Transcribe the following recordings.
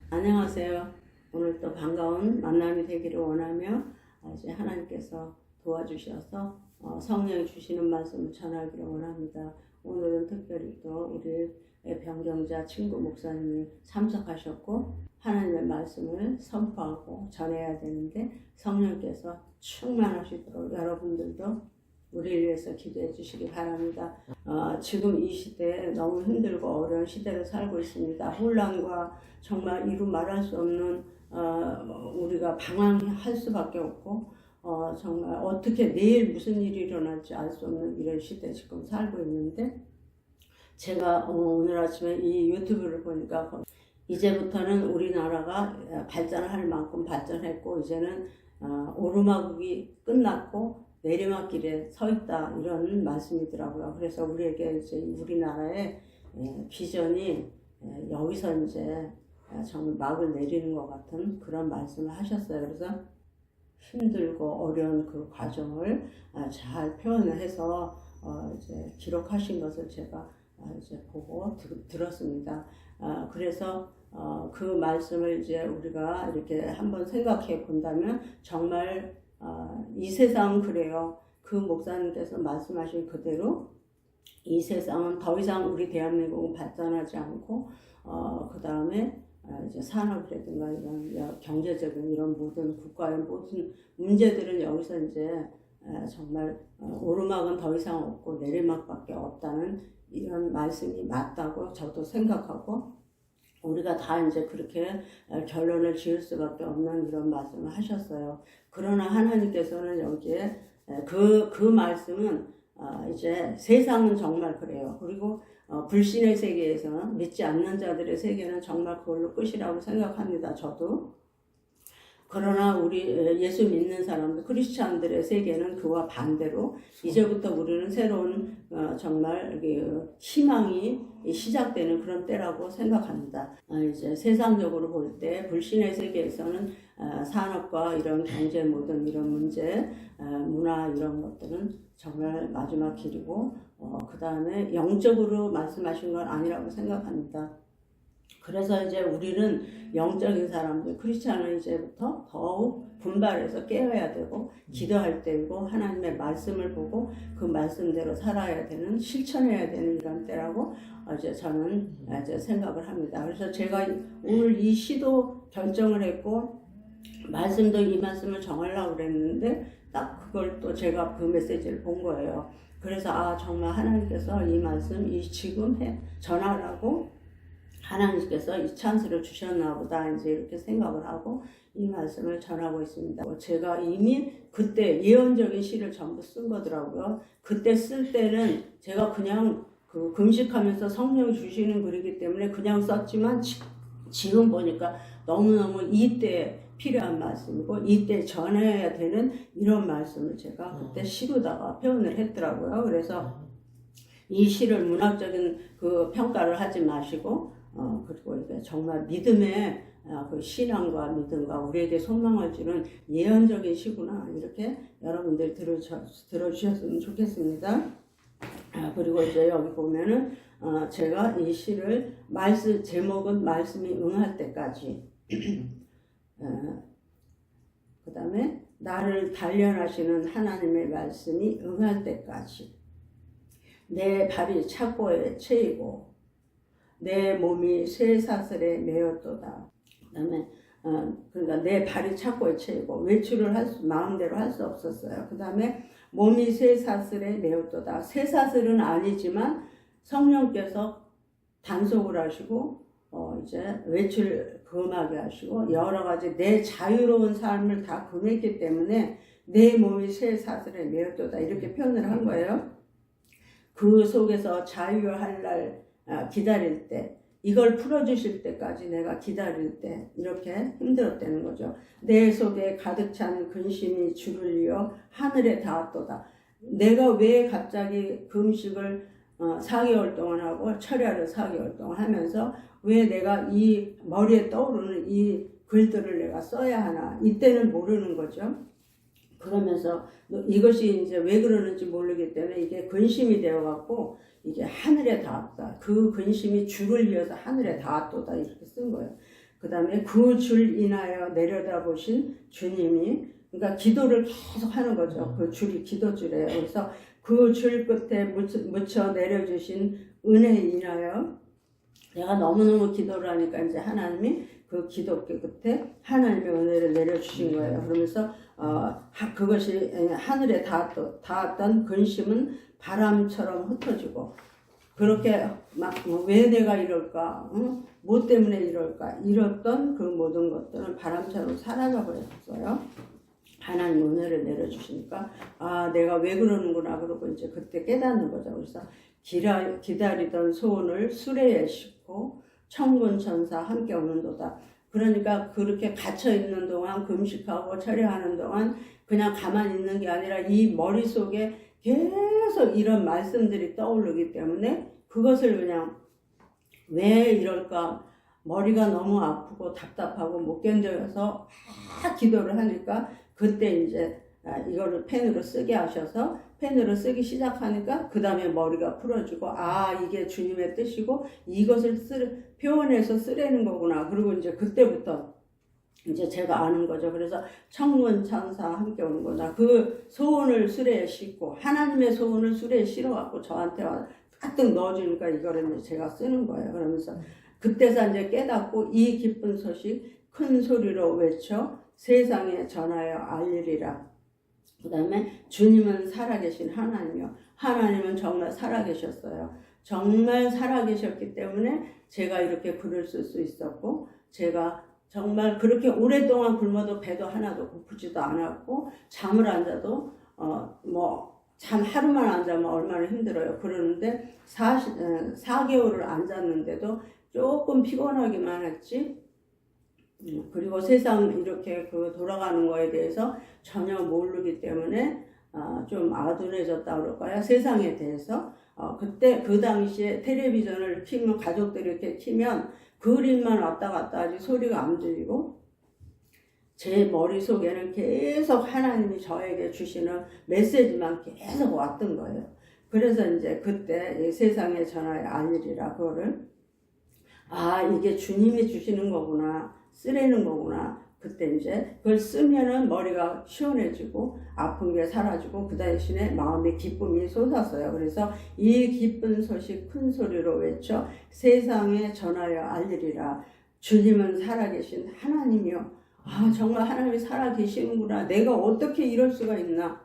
안녕하세요. 오늘 또 반가운 만남이 되기를 원하며 이제 하나님께서 도와주셔서 성령이 주시는 말씀을 전하기를 원합니다. 오늘은 특별히 또 우리 변경자 친구 목사님이 참석하셨고 하나님의 말씀을 선포하고 전해야 되는데 성령께서 충만하시도록 여러분들도 우리를 위해서 기도해 주시기 바랍니다. 지금 이 시대에 너무 힘들고 어려운 시대를 살고 있습니다. 혼란과 정말 이루 말할 수 없는 우리가 방황할 수밖에 없고 정말 어떻게 내일 무슨 일이 일어날지 알 수 없는 이런 시대에 지금 살고 있는데 제가 오늘 아침에 이 유튜브를 보니까 이제부터는 우리나라가 발전할 만큼 발전했고 이제는 오르막이 끝났고 내리막길에 서 있다 이런 말씀이더라고요. 그래서 우리에게 이제 우리나라의 비전이 여기서 이제 정말 막을 내리는 것 같은 그런 말씀을 하셨어요. 그래서 힘들고 어려운 그 과정을 잘 표현을 해서 이제 기록하신 것을 제가 이제 보고 들었습니다. 그래서 그 말씀을 이제 우리가 이렇게 한번 생각해 본다면 정말 이 세상은 그래요. 그 목사님께서 말씀하신 그대로 이 세상은 더 이상 우리 대한민국은 발전하지 않고 그 다음에 이제 산업이라든가 이런 경제적인 이런 모든 국가의 모든 문제들은 여기서 이제 정말 오르막은 더 이상 없고 내리막밖에 없다는 이런 말씀이 맞다고 저도 생각하고 우리가 다 이제 그렇게 결론을 지을 수밖에 없는 이런 말씀을 하셨어요. 그러나 하나님께서는 여기에 그 말씀은 이제 세상은 정말 그래요. 그리고 불신의 세계에서는 믿지 않는 자들의 세계는 정말 그걸로 끝이라고 생각합니다. 저도. 그러나 우리 예수 믿는 사람들, 크리스찬들의 세계는 그와 반대로 이제부터 우리는 새로운 정말 희망이 시작되는 그런 때라고 생각합니다. 이제 세상적으로 볼 때 불신의 세계에서는 산업과 이런 경제 모든 이런 문제, 문화 이런 것들은 정말 마지막 길이고 그 다음에 영적으로 말씀하신 건 아니라고 생각합니다. 그래서 이제 우리는 영적인 사람들, 크리스찬은 이제부터 더욱 분발해서 깨어야 되고 기도할 때이고 하나님의 말씀을 보고 그 말씀대로 살아야 되는, 실천해야 되는 이런 때라고 이제 저는 이제 생각을 합니다. 그래서 제가 오늘 이 시도 결정을 했고 말씀도 이 말씀을 정하려고 그랬는데 딱 그걸 또 제가 그 메시지를 본 거예요. 그래서 정말 하나님께서 이 말씀 지금 전하라고 하나님께서 이 찬스를 주셨나 보다 이제 이렇게 생각을 하고 이 말씀을 전하고 있습니다. 제가 이미 그때 예언적인 시를 전부 쓴 거더라고요. 그때 쓸 때는 제가 그냥 그 금식하면서 성령 주시는 글이기 때문에 그냥 썼지만 지금 보니까 너무너무 이때 필요한 말씀이고 이때 전해야 되는 이런 말씀을 제가 그때 시로다가 표현을 했더라고요. 그래서 이 시를 문학적인 그 평가를 하지 마시고 그리고 이게 정말 믿음의 그 신앙과 믿음과 우리에게 소망을 주는 예언적인 시구나 이렇게 여러분들이 들어주셨으면 좋겠습니다. 그리고 이제 여기 보면은 제가 이 시를 제목은 말씀이 응할 때까지 그 다음에 나를 단련하시는 하나님의 말씀이 응할 때까지 내 발이 착고에 채이고 내 몸이 쇠사슬에 매였도다. 그다음에 그러니까 내 발이 착고에 채이고 외출을 마음대로 할 수 없었어요. 그다음에 몸이 쇠사슬에 매였도다. 쇠사슬은 아니지만 성령께서 단속을 하시고 이제 외출 금하게 하시고 여러 가지 내 자유로운 삶을 다 금했기 때문에 내 몸이 쇠사슬에 매였도다 이렇게 표현을 한 거예요. 그 속에서 자유할 날 기다릴 때 이걸 풀어주실 때까지 내가 기다릴 때 이렇게 힘들었다는 거죠. 내 속에 가득 찬 근심이 주를 이어 하늘에 닿았도다. 내가 왜 갑자기 금식을 4개월 동안 하고 철야를 4개월 동안 하면서 왜 내가 이 머리에 떠오르는 이 글들을 내가 써야 하나 이때는 모르는 거죠. 그러면서 이것이 이제 왜 그러는지 모르기 때문에 이게 근심이 되어갖고 이게 하늘에 닿았다. 그 근심이 주를 이어서 하늘에 닿았도다 이렇게 쓴 거예요. 그 다음에 그 줄 인하여 내려다보신 주님이, 그러니까 기도를 계속 하는 거죠. 그 줄이 기도줄이에요. 그래서 그 줄 끝에 묻혀 내려주신 은혜에 인하여, 내가 너무너무 기도를 하니까 이제 하나님이 그 기도 끝에 하나님의 은혜를 내려주신 거예요. 그러면서 그것이 하늘에 닿았던 근심은 바람처럼 흩어지고, 그렇게 막 왜 내가 이럴까, 뭐 때문에 이럴까, 이랬던 그 모든 것들은 바람처럼 사라져 버렸어요. 하나님 은혜를 내려주시니까 내가 왜 그러는구나 그러고 이제 그때 깨닫는 거죠. 그래서 기다리던 소원을 수레에 싣고 천군 천사 함께 오는도다. 그러니까 그렇게 갇혀 있는 동안, 금식하고 철회하는 동안 그냥 가만히 있는 게 아니라 이 머릿속에 계속 이런 말씀들이 떠오르기 때문에 그것을 그냥 왜 이럴까, 머리가 너무 아프고 답답하고 못 견뎌서 막 기도를 하니까 그때 이제 이거를 펜으로 쓰게 하셔서 펜으로 쓰기 시작하니까 그 다음에 머리가 풀어지고 이게 주님의 뜻이고 이것을 표현해서 쓰라는 거구나. 그리고 이제 그때부터 이제 제가 아는 거죠. 그래서 천군 천사 함께 오는 거다. 그 소원을 수레에 싣고 하나님의 소원을 수레에 실어갖고 저한테 가득 넣어주니까 이거를 이제 제가 쓰는 거예요. 그러면서 그때서 이제 깨닫고 이 기쁜 소식 큰 소리로 외쳐 세상에 전하여 알리리라. 그 다음에 주님은 살아계신 하나님이요. 하나님은 정말 살아계셨어요. 정말 살아계셨기 때문에 제가 이렇게 글을 쓸 수 있었고, 제가 정말 그렇게 오랫동안 굶어도 배도 하나도 고프지도 않았고, 잠을 안 자도 잠 하루만 안 자면 얼마나 힘들어요. 그러는데 4개월을 안 잤는데도 조금 피곤하기만 했지. 그리고 세상 이렇게 돌아가는 거에 대해서 전혀 모르기 때문에 좀 아둔해졌다 그럴까요? 세상에 대해서. 그때 그 당시에 텔레비전을 키면, 가족들이 이렇게 키면 그림만 왔다 갔다 하지 소리가 안 들리고, 제 머릿속에는 계속 하나님이 저에게 주시는 메시지만 계속 왔던 거예요. 그래서 이제 그때 세상에 전하여 알리리라, 그거를 이게 주님이 주시는 거구나, 쓰라는 거구나. 그때 이제 그걸 쓰면은 머리가 시원해지고 아픈 게 사라지고 그 대신에 마음의 기쁨이 쏟았어요. 그래서 이 기쁜 소식 큰 소리로 외쳐 세상에 전하여 알리리라. 주님은 살아계신 하나님이요. 정말 하나님이 살아계시는구나. 내가 어떻게 이럴 수가 있나.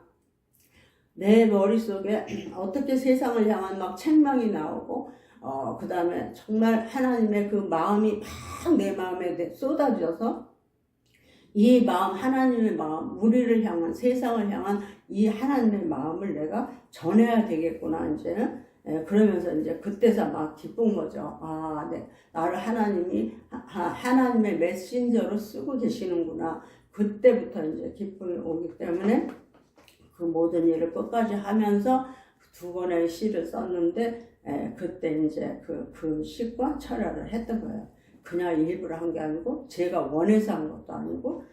내 머릿속에 어떻게 세상을 향한 막 책망이 나오고, 그 다음에 정말 하나님의 그 마음이 막 내 마음에 쏟아져서 이 마음, 하나님의 마음, 우리를 향한, 세상을 향한 이 하나님의 마음을 내가 전해야 되겠구나, 이제는. 그러면서 이제 그때서 막 기쁜 거죠. 네. 나를 하나님의 메신저로 쓰고 계시는구나. 그때부터 이제 기쁨이 오기 때문에 그 모든 일을 끝까지 하면서 2권의 시를 썼는데, 그때 이제 그 시과 철회를 했던 거예요. 그냥 일부러 한 게 아니고, 제가 원해서 한 것도 아니고,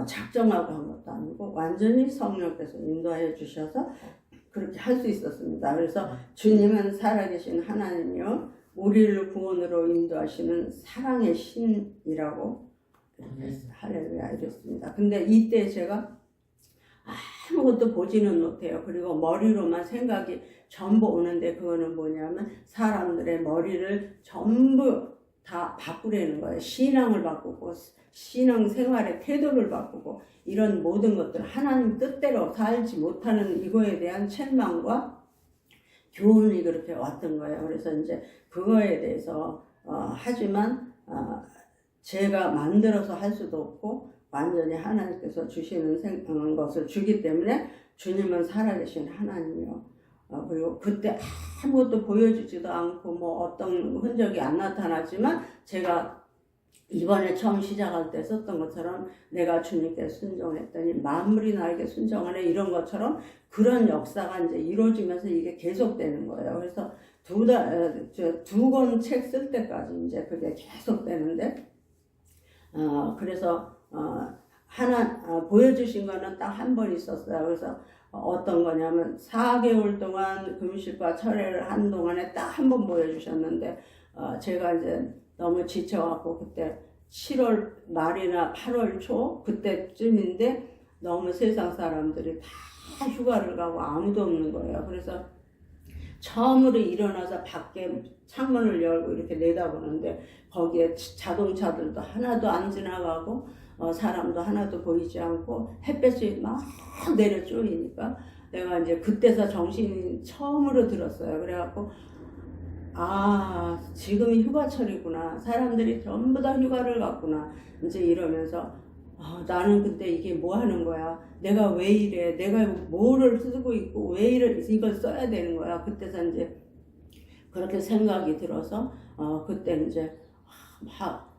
작정하고 한 것도 아니고, 완전히 성령께서 인도하여 주셔서 그렇게 할 수 있었습니다. 그래서 주님은 살아계신 하나님이요, 우리를 구원으로 인도하시는 사랑의 신이라고 할렐루야 이랬습니다. 근데 이때 제가 아무것도 보지는 못해요. 그리고 머리로만 생각이 전부 오는데, 그거는 뭐냐면 사람들의 머리를 전부 다 바꾸려는 거예요. 신앙을 바꾸고, 신앙 생활의 태도를 바꾸고, 이런 모든 것들, 하나님 뜻대로 살지 못하는 이거에 대한 책망과 교훈이 그렇게 왔던 거예요. 그래서 이제 그거에 대해서 하지만 제가 만들어서 할 수도 없고, 완전히 하나님께서 주시는 것을 주기 때문에 주님은 살아계신 하나님이요. 그리고 그때 아무것도 보여주지도 않고 어떤 흔적이 안 나타나지만, 제가 이번에 처음 시작할 때 썼던 것처럼 내가 주님께 순종했더니 만물이 나에게 순종하네, 이런 것처럼 그런 역사가 이제 이루어지면서 이게 계속되는 거예요. 그래서 2권 책 쓸 때까지 이제 그게 계속되는데, 그래서 보여주신 거는 딱 한 번 있었어요. 그래서 어떤 거냐면 4개월 동안 금식과 철회를 한 동안에 딱 한 번 보여주셨는데, 제가 이제 너무 지쳐갖고 그때 7월 말이나 8월 초 그때쯤인데 너무 세상 사람들이 다 휴가를 가고 아무도 없는 거예요. 그래서 처음으로 일어나서 밖에 창문을 열고 이렇게 내다보는데 거기에 자동차들도 하나도 안 지나가고 사람도 하나도 보이지 않고 햇볕이 막 내려 쪼이니까 내가 이제 그때서 정신이 처음으로 들었어요. 그래갖고 아, 지금이 휴가철이구나. 사람들이 전부 다 휴가를 갔구나. 이제 이러면서 나는 근데 이게 뭐 하는 거야? 내가 왜 이래? 내가 뭐를 쓰고 있고 왜 이걸 써야 되는 거야? 그때서 이제 그렇게 생각이 들어서 그때 이제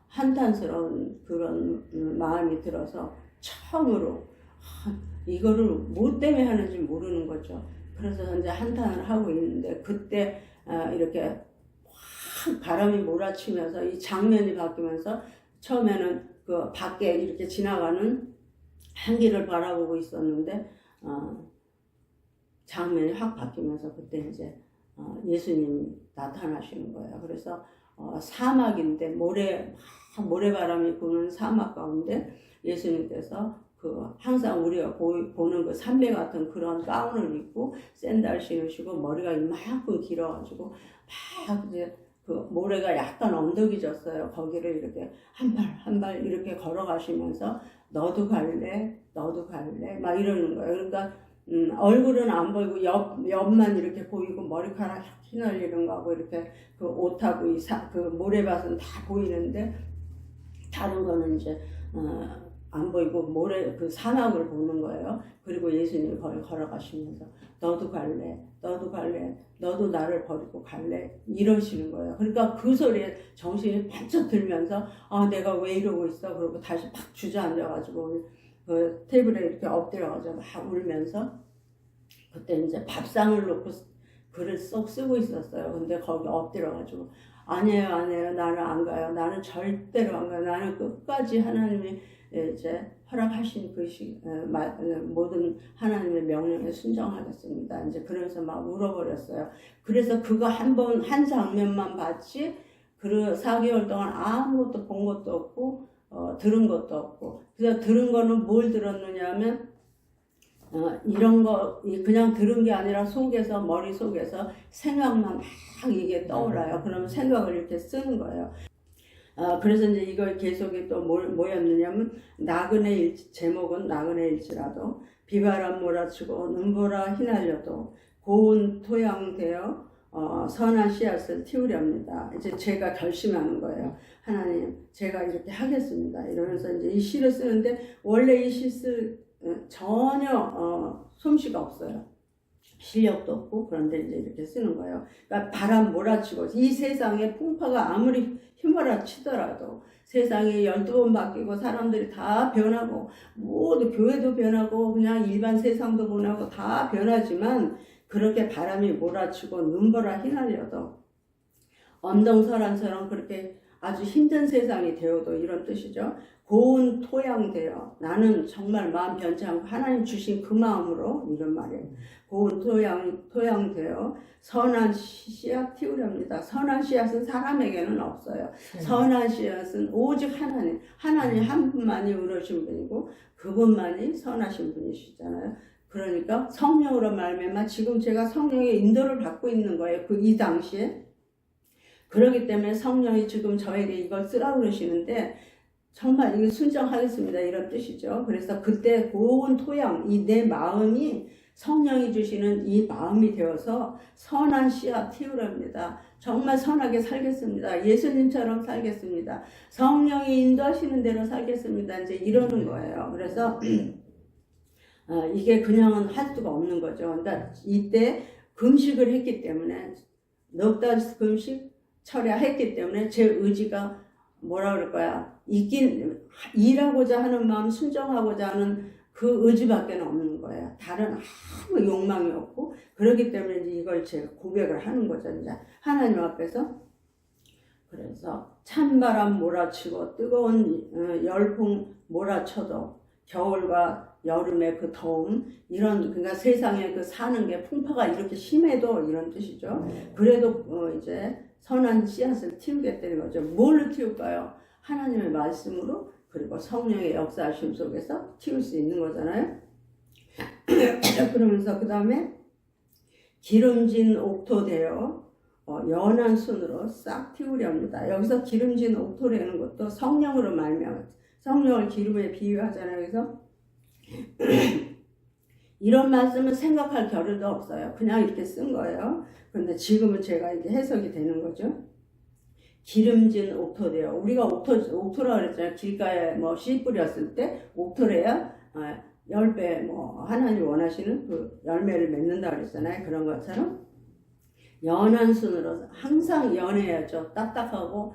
한탄스러운 그런 마음이 들어서 처음으로 이거를 뭐 때문에 하는지 모르는 거죠. 그래서 이제 한탄을 하고 있는데 그때 이렇게 확 바람이 몰아치면서 이 장면이 바뀌면서 처음에는 그 밖에 이렇게 지나가는 한길을 바라보고 있었는데 장면이 확 바뀌면서 그때 이제 예수님이 나타나시는 거예요. 그래서 사막인데 모래바람이 부는 사막 가운데 예수님께서 그 항상 우리가 보는 그 삼배 같은 그런 가운을 입고 샌들 신으시고 머리가 이만큼 길어가지고 막 이제 그 모래가 약간 언덕이 졌어요. 거기를 이렇게 한 발 이렇게 걸어가시면서 너도 갈래 막 이러는 거예요. 그러니까 얼굴은 안 보이고 옆만 이렇게 보이고 머리카락 휘날리는 거하고 이렇게 그 옷하고 그 모래밭은 다 보이는데 다른 거는 이제 안 보이고 그 사막을 보는 거예요. 그리고 예수님이 거기 걸어가시면서 너도 갈래 너도 나를 버리고 갈래 이러시는 거예요. 그러니까 그 소리에 정신이 번쩍 들면서 내가 왜 이러고 있어? 그러고 다시 막 주저앉아가지고 그 테이블에 이렇게 엎드려가지고 막 울면서 그때 이제 밥상을 놓고 글을 쏙 쓰고 있었어요. 근데 거기 엎드려가지고 아니에요 나는 안 가요. 나는 절대로 안 가요. 나는 끝까지 하나님이 이제 허락하신 그 모든 하나님의 명령에 순종하겠습니다. 이제 그러면서 막 울어버렸어요. 그래서 그거 한 장면만 봤지, 그 4개월 동안 아무것도 본 것도 없고, 들은 것도 없고. 그래서 들은 거는 뭘 들었느냐 하면, 이런 거, 그냥 들은 게 아니라 머릿속에서 생각만 막 이게 떠올라요. 그러면 생각을 이렇게 쓰는 거예요. 그래서 이제 이걸 계속이 또 뭐였느냐면 제목은 나그네 일지라도 비바람 몰아치고 눈보라 휘날려도 고운 토양되어 선한 씨앗을 틔우렵니다. 이제 제가 결심하는 거예요. 하나님, 제가 이렇게 하겠습니다. 이러면서 이제 이 시를 쓰는데 원래 이 시 쓸 전혀 솜씨가 없어요. 실력도 없고. 그런데 이제 이렇게 쓰는 거예요. 그러니까 바람 몰아치고 이 세상에 풍파가 아무리 휘몰아치더라도 세상이 12번 바뀌고 사람들이 다 변하고 모두 교회도 변하고 그냥 일반 세상도 변하고 다 변하지만 그렇게 바람이 몰아치고 눈보라 휘날려도 엄동설한처럼 그렇게 아주 힘든 세상이 되어도 이런 뜻이죠. 고운 토양 되어 나는 정말 마음 변치 않고 하나님 주신 그 마음으로 이런 말이에요. 고운 토양 되어 선한 씨앗 틔우렵니다. 선한 씨앗은 사람에게는 없어요. 선한 씨앗은 오직 하나님 한 분만이 의로우신 분이고 그분만이 선하신 분이시잖아요. 그러니까 성령으로 말미암아 지금 제가 성령의 인도를 받고 있는 거예요. 이 당시에. 그렇기 때문에 성령이 지금 저에게 이걸 쓰라고 그러시는데 정말 이게 순종하겠습니다. 이런 뜻이죠. 그래서 그때 고운 토양, 내 마음이 성령이 주시는 이 마음이 되어서 선한 씨앗 틔우렵니다. 정말 선하게 살겠습니다. 예수님처럼 살겠습니다. 성령이 인도하시는 대로 살겠습니다. 이제 이러는 거예요. 그래서 이게 그냥은 할 수가 없는 거죠. 그러니까 이때 금식을 했기 때문에 넉 달 금식 철야했기 때문에 제 의지가 뭐라 그럴 거야? 일하고자 하는 마음, 순종하고자 하는 그 의지밖에 없는 거예요. 다른 아무 욕망이 없고 그렇기 때문에 이제 이걸 제가 고백을 하는 거죠. 이제 하나님 앞에서. 그래서 찬바람 몰아치고 뜨거운 열풍 몰아쳐도 겨울과 여름의 그 더움 그러니까 세상에 그 사는 게 풍파가 이렇게 심해도 이런 뜻이죠. 그래도 이제 선한 씨앗을 틔우겠다는 거죠. 뭘로 틔울까요? 하나님의 말씀으로 그리고 성령의 역사하심 속에서 키울 수 있는 거잖아요. 그러면서 그 다음에 기름진 옥토 되어 연한 순으로 싹 틔우려 합니다. 여기서 기름진 옥토라는 것도 성령으로 말미암아 성령을 기름에 비유하잖아요. 그래서 이런 말씀은 생각할 겨를도 없어요. 그냥 이렇게 쓴 거예요. 그런데 지금은 제가 이게 해석이 되는 거죠. 기름진 옥토래요. 우리가 옥토라 그랬잖아요. 길가에 뭐 씨 뿌렸을 때 옥토래야 10배 뭐 하나님 원하시는 그 열매를 맺는다 그랬잖아요. 그런 것처럼 연한 순으로 항상 연해야죠. 딱딱하고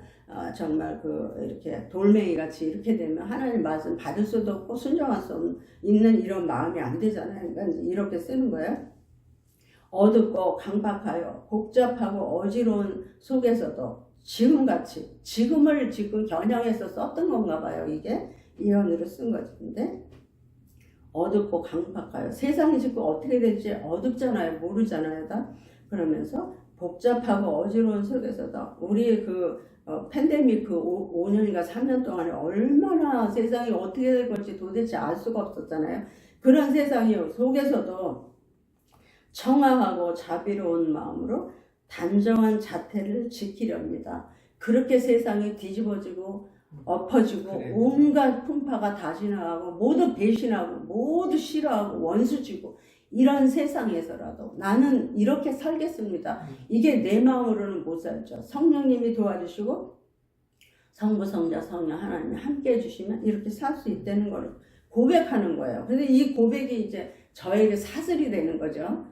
정말 이렇게 돌멩이 같이 이렇게 되면 하나님 말씀 받을 수도 없고 순종할 수 있는 이런 마음이 안 되잖아요. 그러니까 이렇게 쓰는 거예요. 어둡고 강박하여 복잡하고 어지러운 속에서도 지금같이 지금을 지금 겨냥해서 썼던 건가 봐요. 이게 예언으로 쓴 거지. 근데 어둡고 강박하여 세상이 지금 어떻게 될지 어둡잖아요. 모르잖아요. 다. 그러면서 복잡하고 어지러운 속에서도 우리 팬데믹 5년인가 3년 동안에 얼마나 세상이 어떻게 될 건지 도대체 알 수가 없었잖아요. 그런 세상이 속에서도 청아하고 자비로운 마음으로 단정한 자태를 지키렵니다. 그렇게 세상이 뒤집어지고 엎어지고 온갖 풍파가 다 지나가고 모두 배신하고 모두 싫어하고 원수지고 이런 세상에서라도 나는 이렇게 살겠습니다. 이게 내 마음으로는 못 살죠. 성령님이 도와주시고 성부, 성자, 성령 하나님이 함께 해주시면 이렇게 살 수 있다는 걸 고백하는 거예요. 근데 이 고백이 이제 저에게 사슬이 되는 거죠.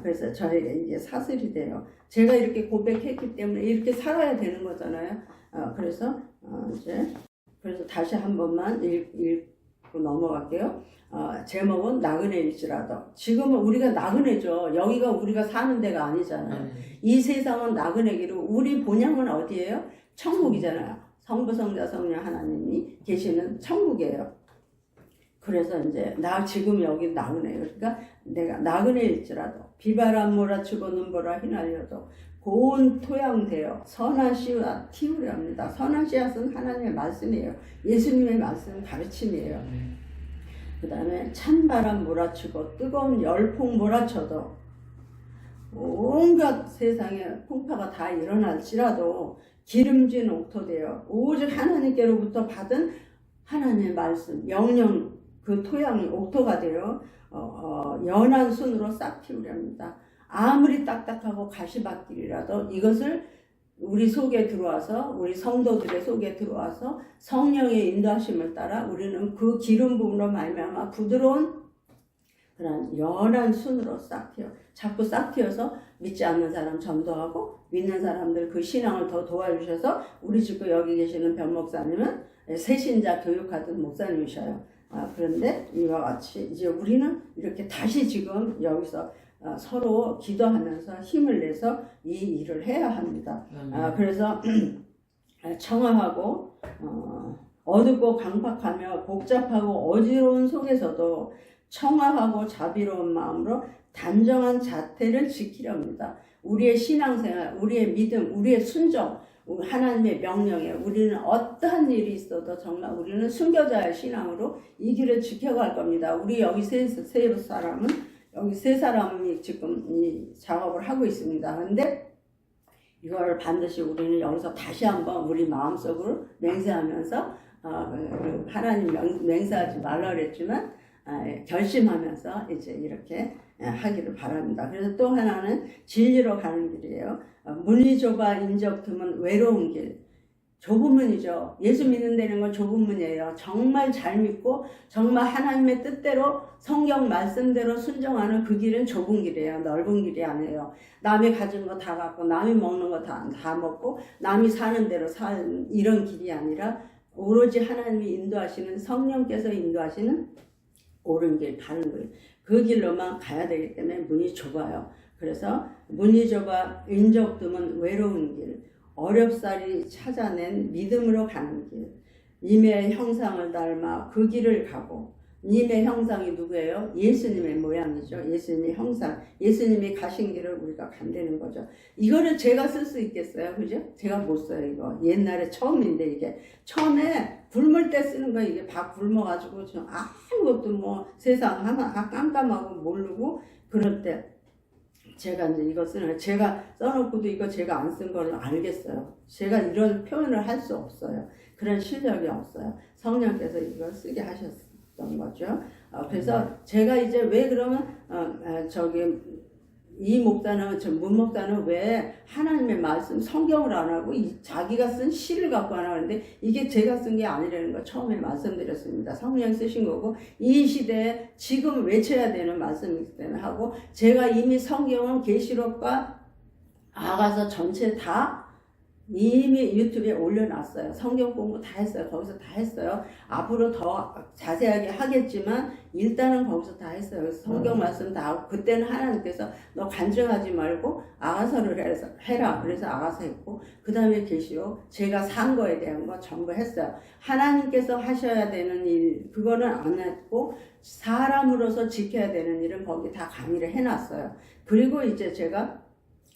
그래서 저에게 이제 사슬이 돼요. 제가 이렇게 고백했기 때문에 이렇게 살아야 되는 거잖아요. 그래서 그래서 다시 한 번만 읽고 넘어갈게요. 제목은 나그네일지라도. 지금은 우리가 나그네죠. 여기가 우리가 사는 데가 아니잖아요. 이 세상은 나그네기로 우리 본향은 어디예요? 천국이잖아요. 성부, 성자, 성령 하나님이 계시는 천국이에요. 그래서 이제 지금 여기 나그네예요. 그러니까 내가 나그네일지라도 비바람 몰아치고 눈보라 휘날려도 고운 토양 되어 선한 씨앗 틔우려 합니다. 선한 씨앗은 하나님의 말씀이에요. 예수님의 말씀 가르침이에요. 그 다음에 찬바람 몰아치고 뜨거운 열풍 몰아쳐도 온갖 세상에 풍파가 다 일어날지라도 기름진 옥토 되어 오직 하나님께로부터 받은 하나님의 말씀 명령 그 토양이 옥토가 되어 연한 순으로 싹 틔우려 합니다. 아무리 딱딱하고 가시밭길이라도 이것을 우리 속에 들어와서 우리 성도들의 속에 들어와서 성령의 인도하심을 따라 우리는 그 기름 부음으로 말미암아 부드러운 그런 연한 순으로 싹 튀어 자꾸 싹 튀어서 믿지 않는 사람 전도하고 믿는 사람들 그 신앙을 더 도와주셔서 우리 지금 여기 계시는 변 목사님은 새신자 교육하던 목사님이셔요. 그런데 이와 같이 이제 우리는 이렇게 다시 지금 여기서 서로 기도하면서 힘을 내서 이 일을 해야 합니다. 그래서 청아하고 어둡고 강박하며 복잡하고 어지러운 속에서도 청아하고 자비로운 마음으로 단정한 자태를 지키려 합니다. 우리의 신앙생활, 우리의 믿음, 우리의 순종, 하나님의 명령에 우리는 어떠한 일이 있어도 정말 우리는 순교자의 신앙으로 이 길을 지켜갈 겁니다. 우리 여기 세 사람은 여기 세 사람이 지금 이 작업을 하고 있습니다. 그런데 이걸 반드시 우리는 여기서 다시 한번 우리 마음속으로 맹세하면서 하나님 맹세하지 말라 그랬지만 결심하면서 이제 이렇게 하기를 바랍니다. 그래서 또 하나는 진리로 가는 길이에요. 문이 좁아 인적 드문 외로운 길. 좁은 문이죠. 예수 믿는 데는 건 좁은 문이에요. 정말 잘 믿고 정말 하나님의 뜻대로 성경 말씀대로 순종하는 그 길은 좁은 길이에요. 넓은 길이 아니에요. 남이 가진 거 다 갖고 남이 먹는 거 다 먹고 남이 사는 대로 사는 이런 길이 아니라 오로지 하나님이 인도하시는 성령께서 인도하시는 옳은 길, 바른 길. 그 길로만 가야 되기 때문에 문이 좁아요. 그래서 문이 좁아 인적 드문 외로운 길. 어렵사리 찾아낸 믿음으로 가는 길, 임의 형상을 닮아 그 길을 가고 님의 형상이 누구예요? 예수님의 모양이죠. 예수님의 형상. 예수님이 가신 길을 우리가 간다는 거죠. 이거를 제가 쓸 수 있겠어요? 그죠? 제가 못 써요, 이거. 옛날에 처음인데, 이게. 처음에 굶을 때 쓰는 거, 이게 밥 굶어가지고, 좀 아무것도 뭐 세상 하나 깜깜하고 모르고, 그럴 때. 제가 이제 이거 쓰는 거예요. 제가 써놓고도 이거 제가 안 쓴 거를 알겠어요. 제가 이런 표현을 할 수 없어요. 그런 실력이 없어요. 성령께서 이걸 쓰게 하셨던 거죠. 그래서 제가 이제 왜 그러면 이 목사는 문 목사는 왜 하나님의 말씀 성경을 안 하고 자기가 쓴 시를 갖고 하는데 이게 제가 쓴 게 아니라는 거 처음에 말씀드렸습니다. 성령 쓰신 거고 이 시대에 지금 외쳐야 되는 말씀이기 때문에 하고 제가 이미 성경은 계시록과 아가서 전체 다 이미 유튜브에 올려놨어요. 성경 공부 다 했어요. 거기서 다 했어요. 앞으로 더 자세하게 하겠지만 일단은 거기서 다 했어요. 그래서 성경 말씀 다 하고 그때는 하나님께서 너 간증하지 말고 아가서를 해라. 그래서 아가서 했고 그 다음에 계시록 제가 산 거에 대한 거 전부 했어요. 하나님께서 하셔야 되는 일 그거는 안 했고 사람으로서 지켜야 되는 일은 거기 다 강의를 해놨어요. 그리고 이제 제가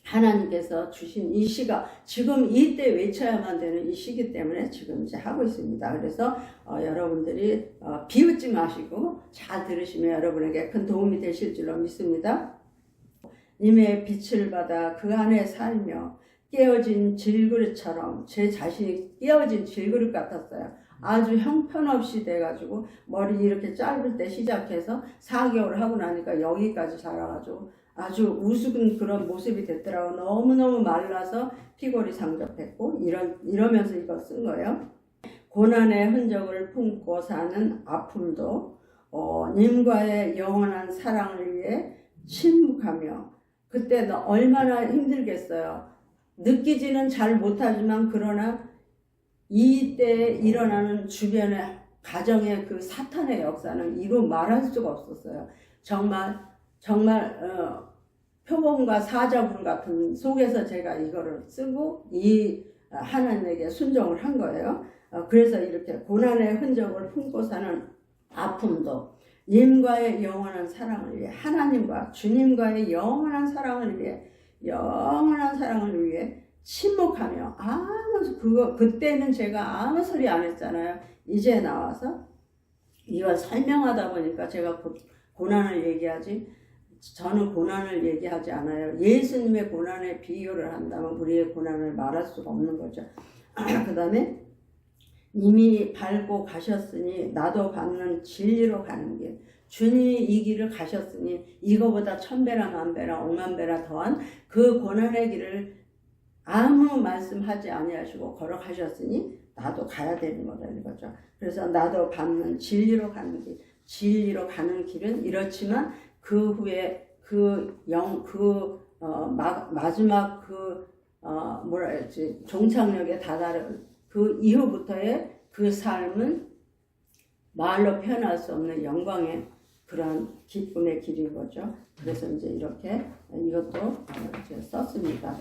하나님께서 주신 이 시가 지금 이때 외쳐야만 되는 이 시기 때문에 지금 이제 하고 있습니다. 그래서 여러분들이 비웃지 마시고 잘 들으시면 여러분에게 큰 도움이 되실 줄로 믿습니다. 님의 빛을 받아 그 안에 살며 깨어진 질그릇처럼 제 자신이 깨어진 질그릇 같았어요. 아주 형편없이 돼가지고 머리 이렇게 짧을 때 시작해서 4개월 하고 나니까 여기까지 자라가지고 아주 우스운 그런 모습이 됐더라고. 너무너무 말라서 피골이 상접했고 이러면서 이거 쓴 거예요. 고난의 흔적을 품고 사는 아픔도 님과의 영원한 사랑을 위해 침묵하며 그때 얼마나 힘들겠어요. 느끼지는 잘 못하지만 그러나 이때 일어나는 주변의 가정의 그 사탄의 역사는 이루 말할 수가 없었어요. 정말 표본과 사자굴 같은 속에서 제가 이거를 쓰고 이 하나님에게 순종을 한 거예요. 그래서 이렇게 고난의 흔적을 품고 사는 아픔도 님과의 영원한 사랑을 위해 하나님과 주님과의 영원한 사랑을 위해 침묵하며 그때는 제가 아무 소리 안 했잖아요. 이제 나와서 이걸 설명하다 보니까 제가 고난을 얘기하지 저는 고난을 얘기하지 않아요. 예수님의 고난에 비유를 한다면 우리의 고난을 말할 수가 없는 거죠. 그 다음에 이미 밟고 가셨으니 나도 밟는 진리로 가는 길. 주님이 이 길을 가셨으니 이거보다 1000배나 1000배나 50000배나 더한 그 고난의 길을 아무 말씀하지 아니하시고 걸어가셨으니 나도 가야 되는 거라는 거죠. 그래서 나도 밟는 진리로 가는 길. 진리로 가는 길은 이렇지만 그 후에 마지막 종착역에 다다른 그 이후부터의 그 삶은 말로 표현할 수 없는 영광의 그런 기쁨의 길인 거죠. 그래서 이제 이렇게 이것도 이제 썼습니다.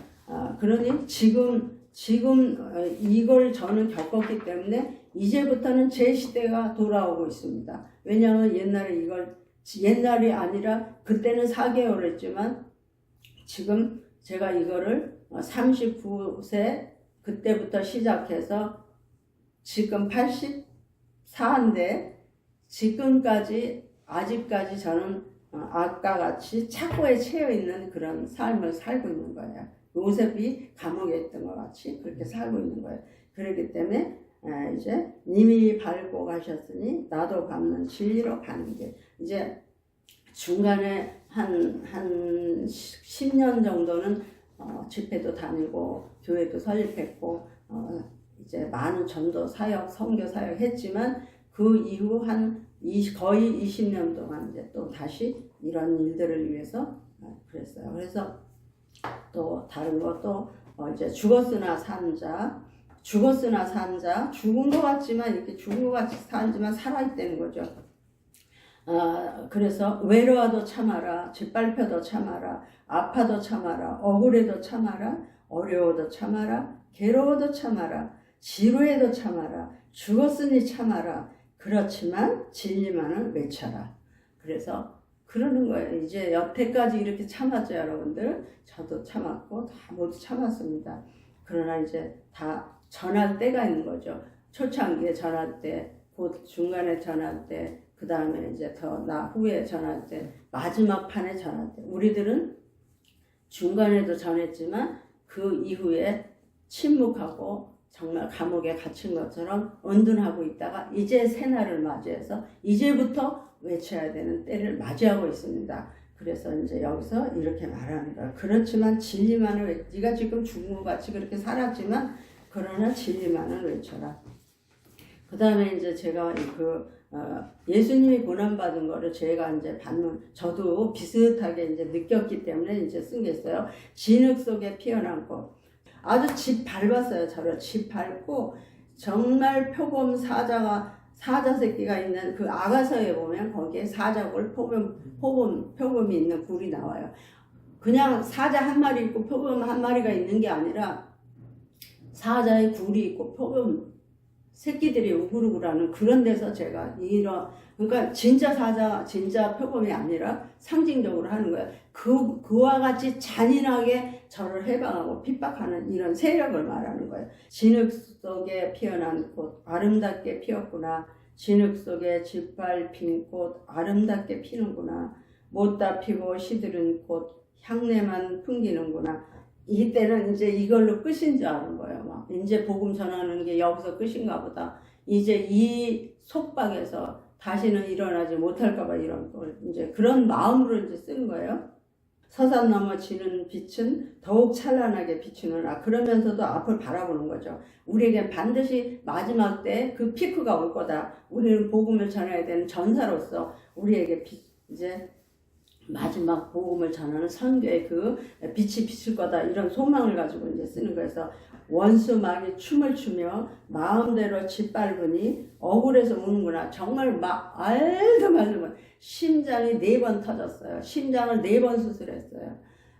그러니 지금 이걸 저는 겪었기 때문에 이제부터는 제 시대가 돌아오고 있습니다. 왜냐하면 옛날이 아니라 그때는 4개월 했지만 지금 제가 이거를 39세 그때부터 시작해서 지금 84인데 지금까지 아직까지 저는 아까 같이 착고에 채여 있는 그런 삶을 살고 있는 거예요. 요셉이 감옥에 있던 것 같이 그렇게 살고 있는 거예요. 그렇기 때문에 이제 님이 밟고 가셨으니 나도 밟는 진리로 가는 길. 이제 중간에 한 10년 정도는 집회도 다니고 교회도 설립했고 이제 많은 전도 사역, 선교 사역 했지만 그 이후 거의 20년 동안 이제 또 다시 이런 일들을 위해서 그랬어요. 그래서 또 다른 것도 이제 죽었으나 산 자, 죽은 것 같지만 이렇게 죽은 것 같이 살지만 살아있다는 거죠. 그래서 외로워도 참아라, 짓밟혀도 참아라, 아파도 참아라, 억울해도 참아라, 어려워도 참아라, 괴로워도 참아라, 지루해도 참아라, 죽었으니 참아라. 그렇지만 진리만은 외쳐라. 그래서 그러는 거예요. 이제 여태까지 이렇게 참았죠, 여러분들. 저도 참았고 다 모두 참았습니다. 그러나 이제 다 전할 때가 있는 거죠. 초창기에 전할 때, 곧 중간에 전할 때, 그 다음에 이제 더 후에 전할 때, 마지막 판에 전할 때. 우리들은 중간에도 전했지만 그 이후에 침묵하고 정말 감옥에 갇힌 것처럼 은둔하고 있다가 이제 새날을 맞이해서 이제부터 외쳐야 되는 때를 맞이하고 있습니다. 그래서 이제 여기서 이렇게 말하는 거예요. 그렇지만 진리만을 네가 지금 죽은 것 같이 그렇게 살았지만 그러나 진리만을 외쳐라. 그 다음에 이제 제가 예수님이 고난받은 거를 제가 이제 저도 비슷하게 이제 느꼈기 때문에 이제 쓴 게 있어요. 진흙 속에 피어난 꽃. 아주 집 밟았어요. 저를 집 밟고 정말 표범 사자 새끼가 있는 그 아가서에 보면 거기에 사자골 표범이 있는 굴이 나와요. 그냥 사자 한 마리 있고 표범 한 마리가 있는 게 아니라 사자의 굴이 있고 표범 새끼들이 우글우글하는 그런 데서 제가 그러니까 진짜 사자, 진짜 표범이 아니라 상징적으로 하는 거예요. 그와 같이 잔인하게 저를 해방하고 핍박하는 이런 세력을 말하는 거예요. 진흙 속에 피어난 꽃, 아름답게 피었구나. 진흙 속에 짓밟힌 꽃, 아름답게 피는구나. 못다 피고 시들은 꽃, 향내만 풍기는구나. 이때는 이제 이걸로 끝인 줄 아는 거예요. 막 이제 복음 전하는 게 여기서 끝인가 보다. 이제 이 속박에서 다시는 일어나지 못할까봐 이런 걸 이제 그런 마음으로 이제 쓴 거예요. 서산 넘어 지는 빛은 더욱 찬란하게 비추느라. 그러면서도 앞을 바라보는 거죠. 우리에겐 반드시 마지막 때 그 피크가 올 거다. 우리는 복음을 전해야 되는 전사로서 우리에게 이제 마지막 복음을 전하는 선교의 그 빛이 비칠 거다. 이런 소망을 가지고 이제 쓰는 거여서 원수 마귀 춤을 추며 마음대로 짓밟으니 억울해서 우는구나. 정말 알도 말도 심장이 4번 터졌어요. 심장을 4번 수술했어요.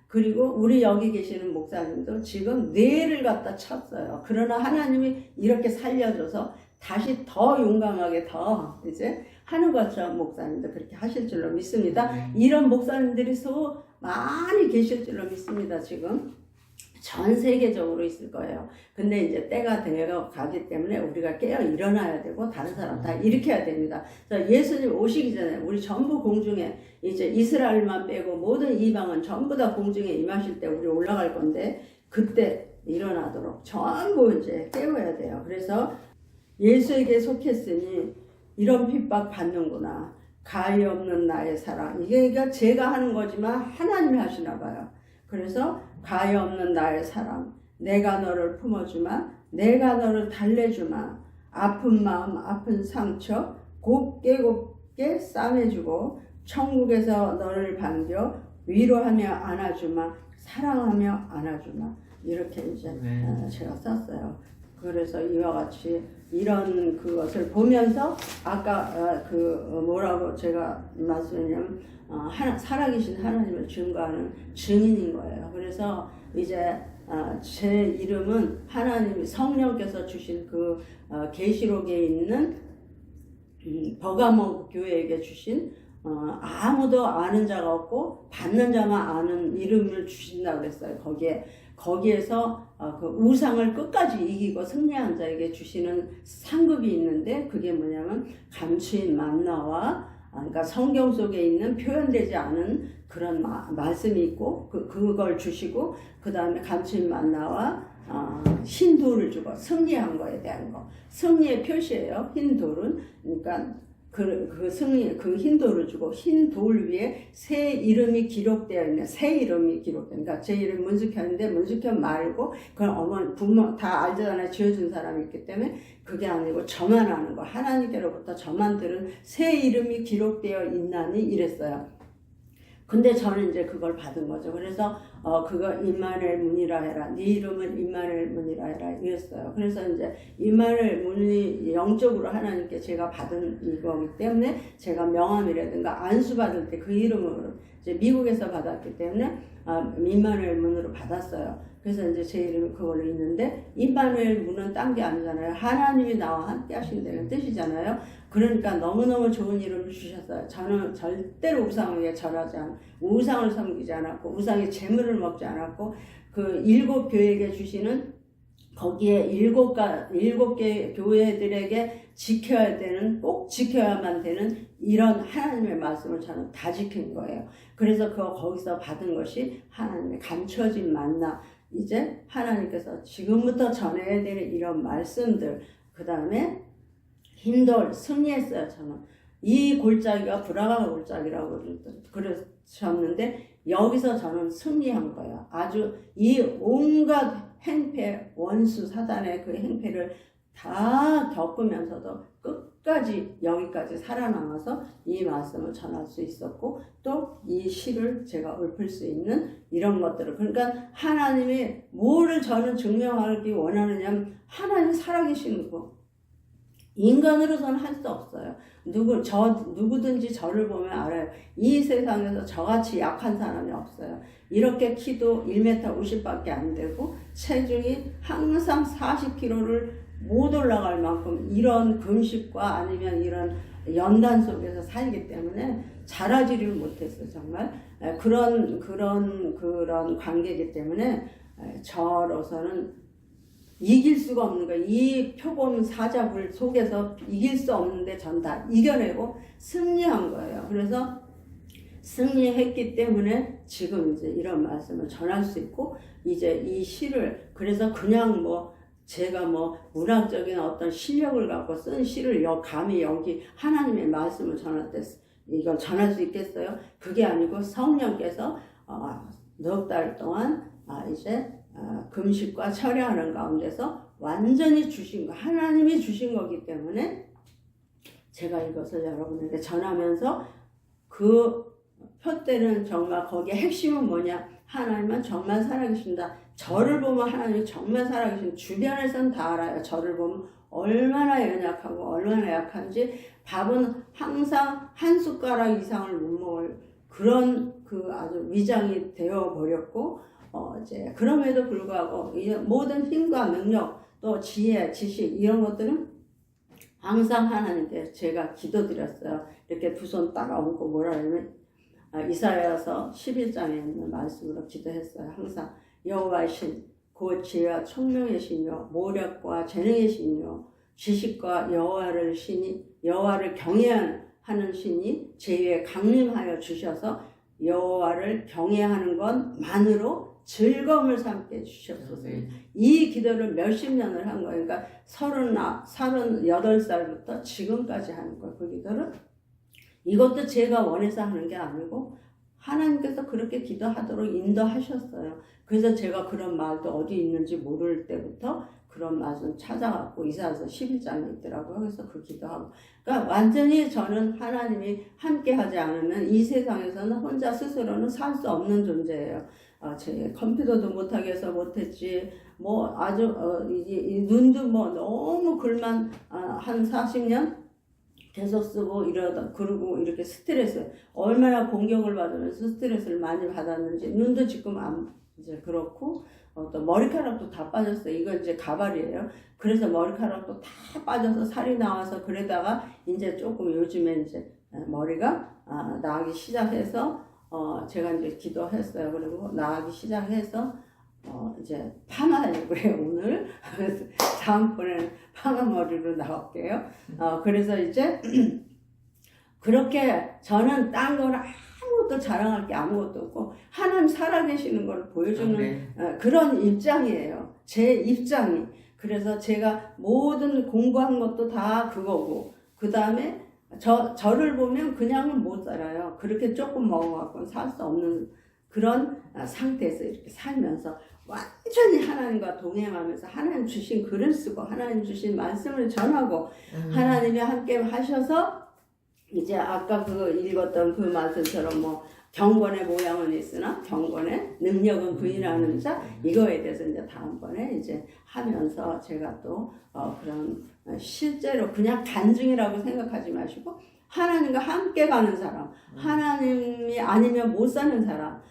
그리고 우리 여기 계시는 목사님도 지금 뇌를 갖다 쳤어요. 그러나 하나님이 이렇게 살려줘서 다시 더 용감하게 더 이제 하는 것처럼 목사님도 그렇게 하실 줄로 믿습니다. 이런 목사님들이 많이 계실 줄로 믿습니다. 지금 전 세계적으로 있을 거예요. 근데 이제 때가 되어 가기 때문에 우리가 깨어 일어나야 되고 다른 사람 다 일으켜야 됩니다. 예수님 오시기 전에 우리 전부 공중에 이제 이스라엘만 빼고 모든 이방은 전부 다 공중에 임하실 때 우리 올라갈 건데 그때 일어나도록 전부 이제 깨워야 돼요. 그래서 예수에게 속했으니 이런 핍박 받는구나. 가히 없는 나의 사랑. 이게 제가 하는 거지만 하나님이 하시나 봐요. 그래서 가히 없는 나의 사랑. 내가 너를 품어주마. 내가 너를 달래주마. 아픈 마음, 아픈 상처 곱게 싸매주고 천국에서 너를 반겨 위로하며 안아주마. 사랑하며 안아주마. 이렇게 이제 제가 썼어요. 그래서 이와 같이 이런 그것을 보면서 아까 뭐라고 제가 말씀했냐면 살아계신 하나님을 증거하는 증인인 거예요. 그래서 이제 제 이름은 하나님이 성령께서 주신 계시록에 있는 버가모 교회에게 주신 아무도 아는 자가 없고 받는 자만 아는 이름을 주신다고 그랬어요. 거기에서 그 우상을 끝까지 이기고 승리한 자에게 주시는 상급이 있는데 그게 뭐냐면 감추인 만나와 그러니까 성경 속에 있는 표현되지 않은 그런 말씀이 있고 그걸 주시고 그 다음에 감추인 만나와 흰 돌을 주고 승리한 거에 대한 거. 승리의 표시예요. 흰 돌은. 그러니까 그 흰 돌을 주고 흰 돌 위에 새 이름이 기록되어 있는 새 이름이 기록되는 그러니까 제 이름 문숙현인데 문숙현 말고 그건 어머니 부모 다 알잖아요. 지어준 사람이 있기 때문에 그게 아니고 저만 아는 거 하나님께로부터 저만 들은 새 이름이 기록되어 있나니 이랬어요. 근데 저는 이제 그걸 받은 거죠. 그래서 그거 임마누엘 문이라 해라. 네 이름은 임마누엘 문이라 해라. 이랬어요. 그래서 이제 임마누엘 문이 영적으로 하나님께 제가 받은 이거기 때문에 제가 명함이라든가 안수 받을 때 그 이름으로 이제 미국에서 받았기 때문에 임마누엘 문으로 받았어요. 그래서 이제 제 이름이 그걸로 있는데 임마누엘 문은 딴 게 아니잖아요. 하나님이 나와 함께 하신다는 뜻이잖아요. 그러니까 너무너무 좋은 이름을 주셨어요. 저는 절대로 우상에게 절하지 않고 우상을 섬기지 않았고 우상의 재물을 먹지 않았고 그 7교회에게 주시는 거기에 7개 교회들에게 지켜야 되는 꼭 지켜야만 되는 이런 하나님의 말씀을 저는 다 지킨 거예요. 그래서 거기서 받은 것이 하나님의 감춰진 만나, 이제 하나님께서 지금부터 전해야 되는 이런 말씀들, 그 다음에 힘돌 승리했어요. 저는 이 골짜기가 브라가 골짜기라고 그러셨는데 여기서 저는 승리한 거예요. 아주 이 온갖 행패, 원수 사단의 그 행패를 다 겪으면서도 끝까지 여기까지 살아남아서 이 말씀을 전할 수 있었고 또 이 시를 제가 읊을 수 있는 이런 것들을, 그러니까 하나님이 뭐를 저는 증명하기 원하느냐면 하나님이 살아계시는 거, 인간으로서는 할 수 없어요. 누구든지 저를 보면 알아요. 이 세상에서 저같이 약한 사람이 없어요. 이렇게 키도 1m 50밖에 안 되고 체중이 항상 40kg를 못 올라갈 만큼 이런 금식과 아니면 이런 연단 속에서 살기 때문에 자라지를 못했어요. 정말 그런 관계이기 때문에 저로서는 이길 수가 없는 거예요. 이 표범 사자굴 속에서 이길 수 없는데 전 다 이겨내고 승리한 거예요. 그래서 승리했기 때문에 지금 이제 이런 말씀을 전할 수 있고, 이제 이 시를, 그래서 그냥 제가 문학적인 어떤 실력을 갖고 쓴 시를 감히 여기 하나님의 말씀을 전할 때 이걸 전할 수 있겠어요? 그게 아니고 성령께서 넉 달 동안 이제 금식과 철야하는 가운데서 완전히 주신 거, 하나님이 주신 거기 때문에 제가 이것을 여러분에게 전하면서 그 표대는 정말 거기에 핵심은 뭐냐? 하나님은 정말 살아계신다. 저를 보면 하나님이 정말 살아계신, 주변에서는 다 알아요. 저를 보면 얼마나 연약하고 얼마나 약한지. 밥은 항상 한 숟가락 이상을 못 먹을 그런 아주 위장이 되어 버렸고, 이제 그럼에도 불구하고 이 모든 힘과 능력 또 지혜, 지식 이런 것들은 항상 하나님께 제가 기도드렸어요. 이렇게 두 손 딱 얹고 뭐라 하냐면 이사야서 11장에 있는 말씀으로 기도했어요. 항상 여호와의 신, 곧 지혜와 총명의 신이요 모략과 재능의 신이요 지식과 여호와를 경외하는 신이 제 위에 강림하여 주셔서 여호와를 경외하는 것만으로 즐거움을 삼게 해주셨소서. 이 기도를 몇십 년을 한 거예요. 그러니까 38살부터 지금까지 하는 거예요. 그 기도를. 이것도 제가 원해서 하는 게 아니고 하나님께서 그렇게 기도하도록 인도하셨어요. 그래서 제가 그런 말도 어디 있는지 모를 때부터 그런 말씀 찾아갖고 이사야서 11장에 있더라고요. 그래서 그 기도하고. 그러니까 완전히 저는 하나님이 함께 하지 않으면 이 세상에서는 혼자 스스로는 살 수 없는 존재예요. 제 컴퓨터도 못하게 해서 못했지, 아주, 눈도 너무 글만, 한 40년 계속 쓰고 그러고 이렇게 스트레스, 얼마나 공격을 받으면서 스트레스를 많이 받았는지, 눈도 지금 이제 그렇고, 또 머리카락도 다 빠졌어요. 이거 이제 가발이에요. 그래서 머리카락도 다 빠져서 살이 나와서 그러다가 이제 조금 요즘에 이제 머리가 나기 시작해서 제가 이제 기도했어요. 그리고 나가기 시작해서 이제 파마하려고 해요, 오늘. 그래서 다음번에는 파마 머리로 나올게요. 그래서 이제 그렇게 저는 딴 걸 아무것도 자랑할 게 아무것도 없고 하나님 살아계시는 걸 보여주는 그런 입장이에요. 제 입장이. 그래서 제가 모든 공부한 것도 다 그거고, 그 다음에 저를 보면 그냥은 못 살아요. 그렇게 조금 먹어갖고는 살 수 없는 그런 상태에서 이렇게 살면서 완전히 하나님과 동행하면서 하나님 주신 글을 쓰고 하나님 주신 말씀을 전하고 하나님이 함께 하셔서 이제 아까 읽었던 그 말씀처럼 경건의 모양은 있으나 경건의 능력은 부인하는 자, 이거에 대해서 이제 다음번에 이제 하면서 제가 또 그런 실제로 그냥 간증이라고 생각하지 마시고 하나님과 함께 가는 사람, 하나님이 아니면 못 사는 사람,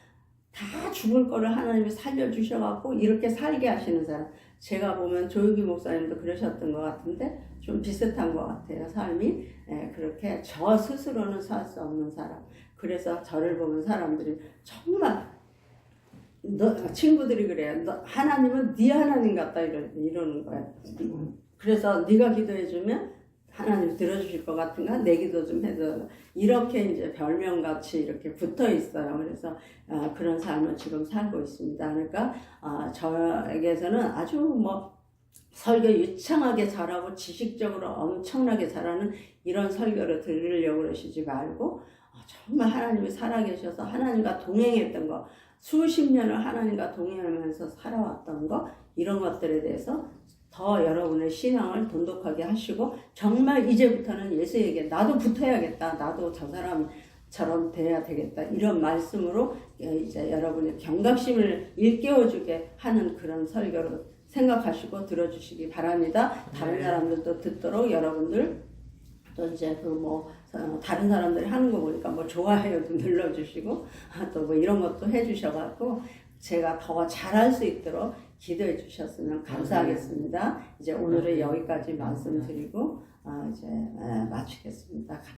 다 죽을 거를 하나님이 살려주셔갖고 이렇게 살게 하시는 사람, 제가 보면 조유기 목사님도 그러셨던 것 같은데 좀 비슷한 것 같아요. 삶이 그렇게 저 스스로는 살 수 없는 사람. 그래서 저를 보는 사람들이 정말 친구들이 그래요. 하나님은 네 하나님 같다 이러는 거예요. 그래서 네가 기도해주면 하나님 들어주실 것 같은가? 내 기도 좀 해줘. 이렇게 이제 별명같이 이렇게 붙어 있어요. 그래서 그런 삶을 지금 살고 있습니다. 그러니까 저에게서는 아주 뭐 설교 유창하게 잘하고 지식적으로 엄청나게 잘하는 이런 설교를 들으려고 그러시지 말고 정말 하나님이 살아계셔서 하나님과 동행했던 거, 수십 년을 하나님과 동행하면서 살아왔던 거, 이런 것들에 대해서 더 여러분의 신앙을 돈독하게 하시고 정말 이제부터는 예수에게 나도 붙어야겠다, 나도 저 사람처럼 돼야 되겠다, 이런 말씀으로 이제 여러분의 경각심을 일깨워주게 하는 그런 설교로 생각하시고 들어주시기 바랍니다. 다른 사람들도 듣도록 여러분들 또 이제 다른 사람들이 하는 거 보니까 뭐 좋아요도 눌러주시고 또 뭐 이런 것도 해주셔갖고 제가 더 잘할 수 있도록 기도해 주셨으면 감사하겠습니다. 이제 오늘은 여기까지 말씀드리고 이제 마치겠습니다.